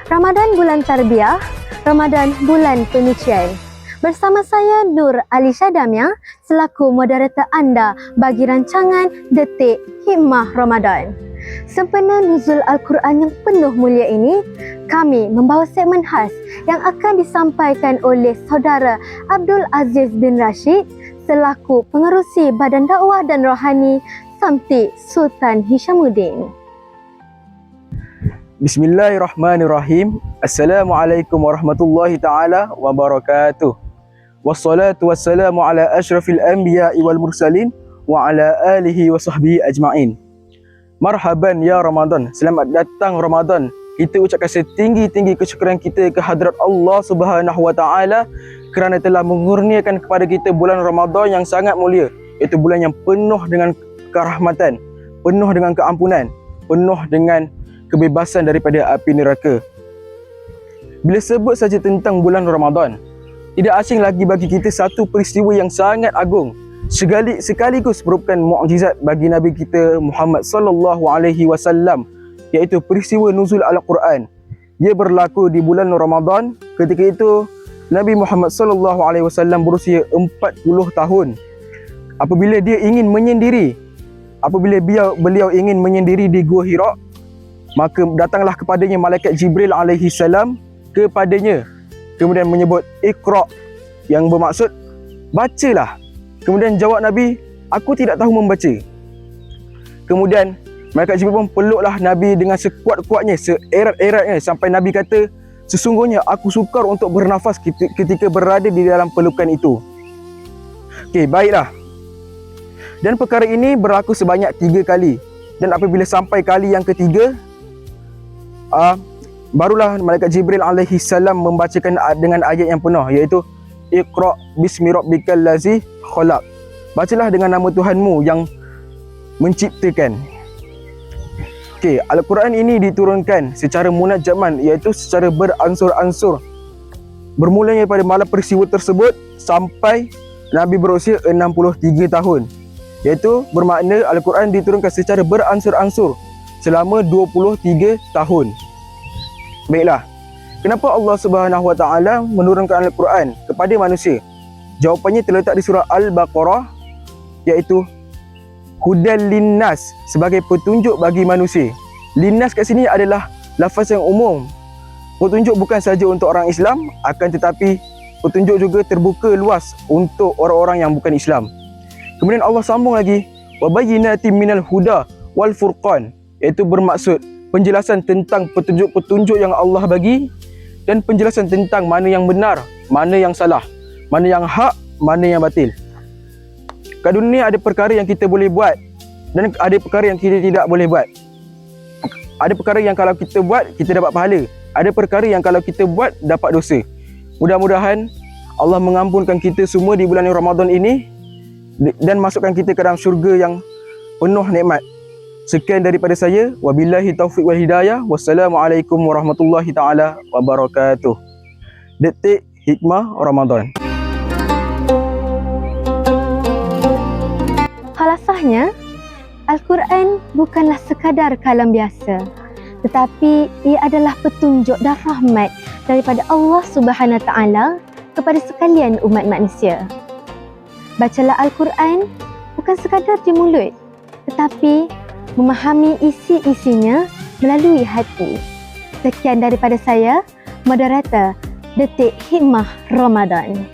Ramadan bulan tarbiyah, Ramadan bulan penyucian. Bersama saya Nur Alisha Damia selaku moderator anda bagi rancangan Detik Hikmah Ramadan. Sempena nuzul Al-Quran yang penuh mulia ini, kami membawa segmen khas yang akan disampaikan oleh saudara Abdul Aziz bin Rashid selaku pengerusi Badan Dakwah dan Rohani Samti Sultan Hishamuddin. Bismillahirrahmanirrahim. Assalamualaikum warahmatullahi ta'ala wabarakatuh. Wassalatu wassalamu ala ashrafil anbiya'i wal mursalin wa ala alihi wa sahbihi ajma'in. Marhaban ya Ramadan. Selamat datang Ramadan. Kita ucapkan setinggi-tinggi kesyukuran kita ke hadrat Allah Subhanahu wa taala kerana telah mengurniakan kepada kita bulan Ramadan yang sangat mulia, iaitu bulan yang penuh dengan kerahmatan, penuh dengan keampunan, penuh dengan kebebasan daripada api neraka. Bila sebut saja tentang bulan Ramadan, tidak asing lagi bagi kita satu peristiwa yang sangat agung, sekaligus merupakan mukjizat bagi Nabi kita Muhammad sallallahu alaihi wasallam, iaitu peristiwa nuzul Al-Quran. Ia berlaku di bulan Ramadan. Ketika itu Nabi Muhammad sallallahu alaihi wasallam berusia 40 tahun. Apabila beliau ingin menyendiri di Gua Hira, maka datanglah kepadanya malaikat Jibril alaihi salam kepadanya, kemudian menyebut Iqra, yang bermaksud bacalah. Kemudian jawab Nabi, aku tidak tahu membaca. Kemudian malaikat Jibril pun peluklah Nabi dengan sekuat-kuatnya, seerat-eratnya, sampai Nabi kata, sesungguhnya aku sukar untuk bernafas ketika berada di dalam pelukan itu. Okey, baiklah. Dan perkara ini berlaku sebanyak 3 kali. Dan apabila sampai kali yang ketiga, barulah malaikat Jibril alaihi salam membacakan dengan ayat yang penuh, iaitu Iqra bismi rabbikal ladzi khalaq. Bacalah dengan nama Tuhanmu yang menciptakan. Okey, Al-Quran ini diturunkan secara munajjaman, iaitu secara beransur-ansur. Bermulanya pada malam peristiwa tersebut sampai Nabi berusia 63 tahun. Iaitu bermakna Al-Quran diturunkan secara beransur-ansur selama 23 tahun. Baiklah, kenapa Allah Subhanahu wa taala menurunkan Al-Quran kepada manusia? Jawapannya terletak di surah Al-Baqarah, iaitu Hudan linnas, sebagai petunjuk bagi manusia. Linnas kat sini adalah lafaz yang umum. Petunjuk bukan saja untuk orang Islam, akan tetapi petunjuk juga terbuka luas untuk orang-orang yang bukan Islam. Kemudian Allah sambung lagi, wa bayyinatin minal huda wal furqan, iaitu bermaksud penjelasan tentang petunjuk-petunjuk yang Allah bagi dan penjelasan tentang mana yang benar, mana yang salah, mana yang hak, mana yang batil. Kat dunia ada perkara yang kita boleh buat dan ada perkara yang kita tidak boleh buat. Ada perkara yang kalau kita buat, kita dapat pahala. Ada perkara yang kalau kita buat, dapat dosa. Mudah-mudahan Allah mengampunkan kita semua di bulan Ramadan ini dan masukkan kita ke dalam syurga yang penuh nikmat. Sekian daripada saya. Wabillahi taufiq wal hidayah. Wassalamualaikum warahmatullahi ta'ala wabarakatuh. Detik Hikmah Ramadan. Khalasahnya, Al-Quran bukanlah sekadar kalam biasa, tetapi ia adalah petunjuk dan rahmat daripada Allah Subhanahu Wa Taala kepada sekalian umat manusia. Bacalah Al-Quran bukan sekadar di mulut, tetapi memahami isi-isinya melalui hati. Sekian daripada saya, moderator Detik Hikmah Ramadan.